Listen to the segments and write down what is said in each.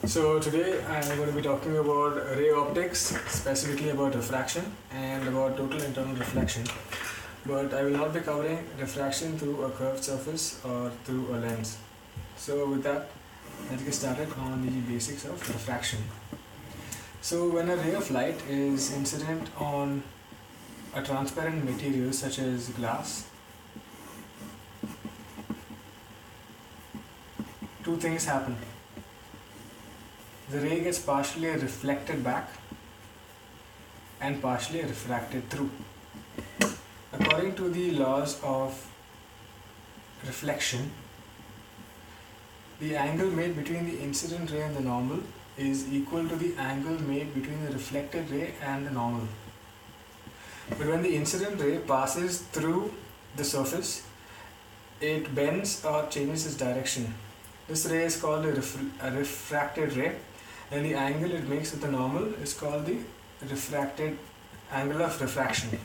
So today I'm going to be talking about ray optics, specifically about refraction and about total internal reflection. But I will not be covering refraction through a curved surface or through a lens. So with that, let's get started on the basics of refraction. So when a ray of light is incident on a transparent material such as glass, two things happen. The ray gets partially reflected back and partially refracted through. According to the laws of reflection, the angle made between the incident ray and the normal is equal to the angle made between the reflected ray and the normal. But when the incident ray passes through the surface, it bends or changes its direction. This ray is called a refracted ray, and the angle it makes with the normal is called the refracted angle of refraction.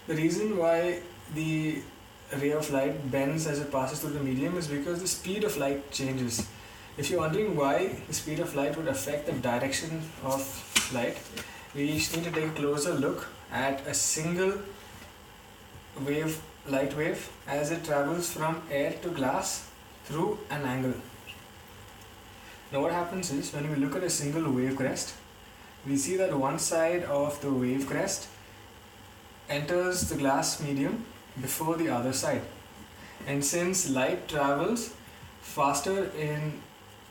The reason why the ray of light bends as it passes through the medium is because the speed of light changes. If you're wondering why the speed of light would affect the direction of light, we need to take a closer look at a single light wave as it travels from air to glass through an angle. Now what happens is, when we look at a single wave crest, we see that one side of the wave crest enters the glass medium before the other side. And since light travels faster in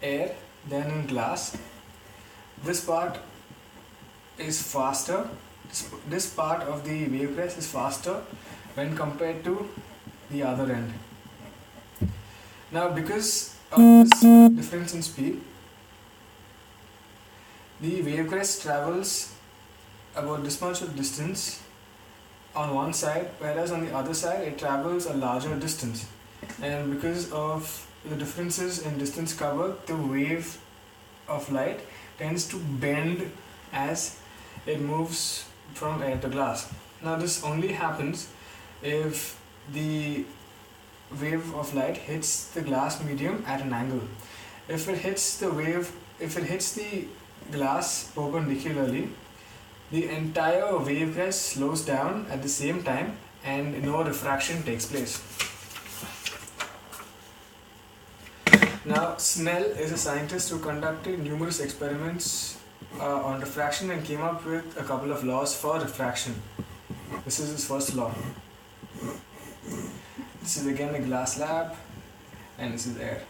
air than in glass, this part is faster. This part of the wave crest is faster when compared to the other end. Now, because of this difference in speed, the wave crest travels about this much of distance on one side, whereas on the other side it travels a larger distance. And because of the differences in distance covered, the wave of light tends to bend as it moves from air to glass. Now this only happens if the wave of light hits the glass medium at an angle. If it hits the glass perpendicularly, the entire wave crest slows down at the same time and no refraction takes place. Now, Snell is a scientist who conducted numerous experiments on refraction and came up with a couple of laws for refraction. This is his first law. This is again a glass slab, and this is air.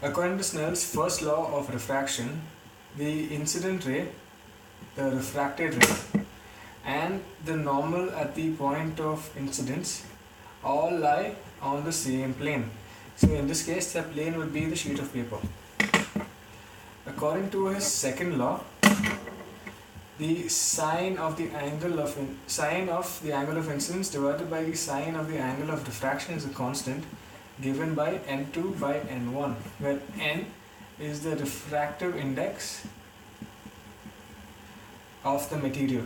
According to Snell's first law of refraction, the incident ray, the refracted ray, and the normal at the point of incidence all lie on the same plane. So in this case, the plane would be the sheet of paper. According to his second law, the sine of the angle of incidence divided by the sine of the angle of diffraction is a constant given by n2 by n1, where n is the refractive index of the material.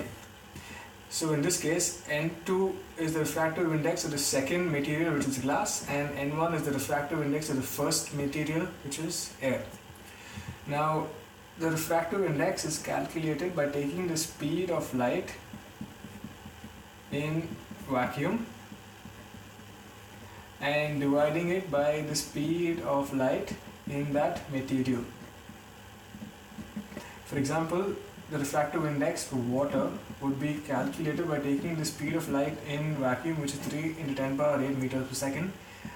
So in this case, n2 is the refractive index of the second material, which is glass, and n1 is the refractive index of the first material, which is air. Now, the refractive index is calculated by taking the speed of light in vacuum and dividing it by the speed of light in that material. For example, the refractive index for water would be calculated by taking the speed of light in vacuum, which is 3 into 10 power 8 meters per second,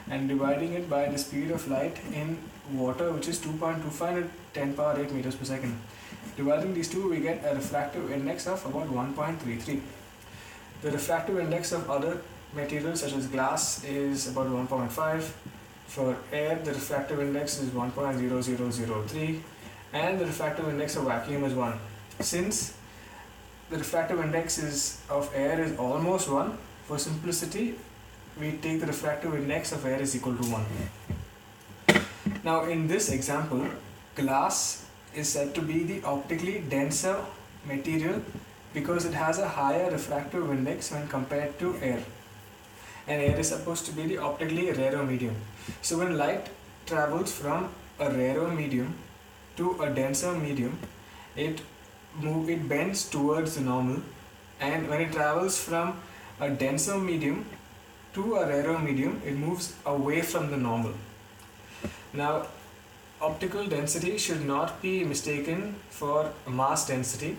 and dividing it by the speed of light in water, which is 2.25 into 10 power 8 meters per second. Dividing these two, we get a refractive index of about 1.33. The refractive index of other materials such as glass is about 1.5. For air, the refractive index is 1.0003, and the refractive index of vacuum is 1. Since the refractive index of air is almost 1, for simplicity, we take the refractive index of air is equal to 1. Now in this example, glass is said to be the optically denser material because it has a higher refractive index when compared to air. And air is supposed to be the optically rarer medium. So when light travels from a rarer medium to a denser medium, it bends towards the normal, and when it travels from a denser medium to a rarer medium, it moves away from the normal. Now, optical density should not be mistaken for mass density,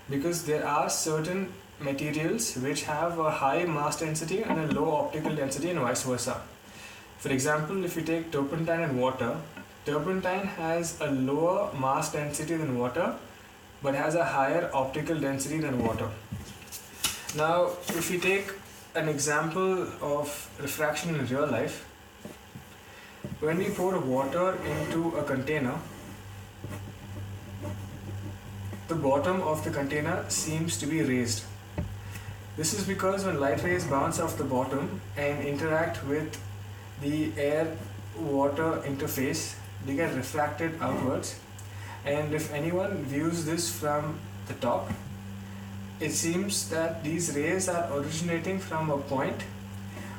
because there are certain materials which have a high mass density and a low optical density, and vice versa. For example, if you take turpentine and water, turpentine has a lower mass density than water but has a higher optical density than water. Now, if you take an example of refraction in real life, when we pour water into a container, the bottom of the container seems to be raised. This is because when light rays bounce off the bottom and interact with the air-water interface, they get refracted outwards, and if anyone views this from the top, it seems that these rays are originating from a point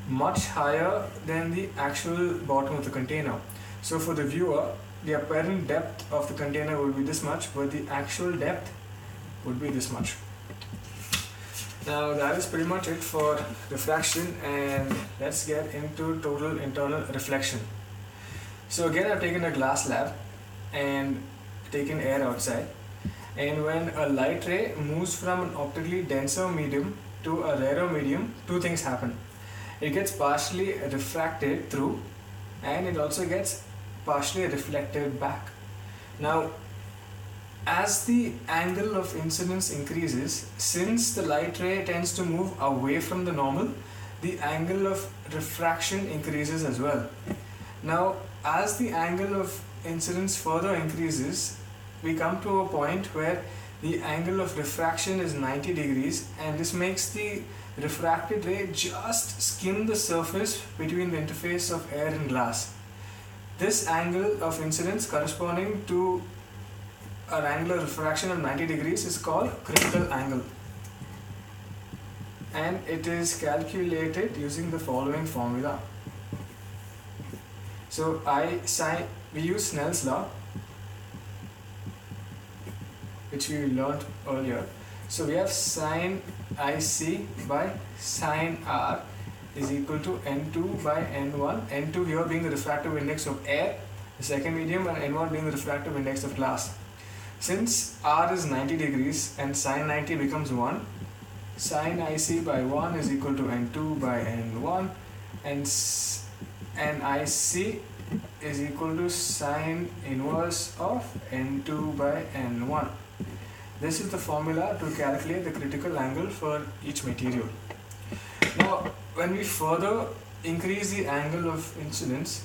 much higher than the actual bottom of the container. So for the viewer, the apparent depth of the container will be this much, but the actual depth would be this much. Now that is pretty much it for refraction, and let's get into total internal reflection. So again, I've taken a glass slab and taken air outside, and when a light ray moves from an optically denser medium to a rarer medium, two things happen. It gets partially refracted through, and it also gets partially reflected back. Now, as the angle of incidence increases, since the light ray tends to move away from the normal, the angle of refraction increases as well. Now, as the angle of incidence further increases, we come to a point where the angle of refraction is 90 degrees, and this makes the refracted ray just skim the surface between the interface of air and glass. This angle of incidence corresponding to an angle of refraction of 90 degrees is called critical angle, and it is calculated using the following formula. So we use Snell's law, which we learned earlier. So we have sin IC by sin R is equal to N2 by N1, N2 here being the refractive index of air, the second medium, and N1 being the refractive index of glass. Since R is 90 degrees and sin 90 becomes 1, sin IC by 1 is equal to N2 by N1, and IC is equal to sin inverse of N2 by N1. This is the formula to calculate the critical angle for each material. Now, when we further increase the angle of incidence,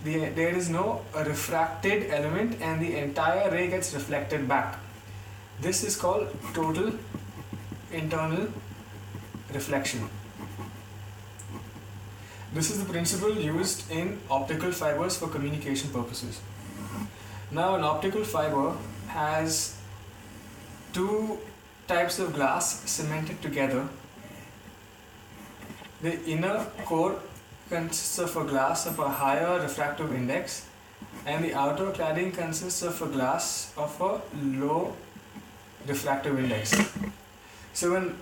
there is no refracted element and the entire ray gets reflected back. This is called total internal reflection. This is the principle used in optical fibers for communication purposes. Now, an optical fiber has two types of glass cemented together. The inner core consists of a glass of a higher refractive index, and the outer cladding consists of a glass of a low refractive index. So when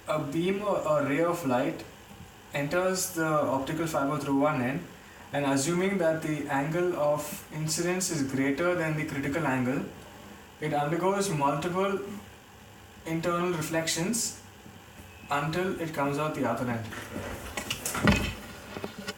a beam or a ray of light enters the optical fiber through one end, and assuming that the angle of incidence is greater than the critical angle, it undergoes multiple internal reflections until it comes out the other end.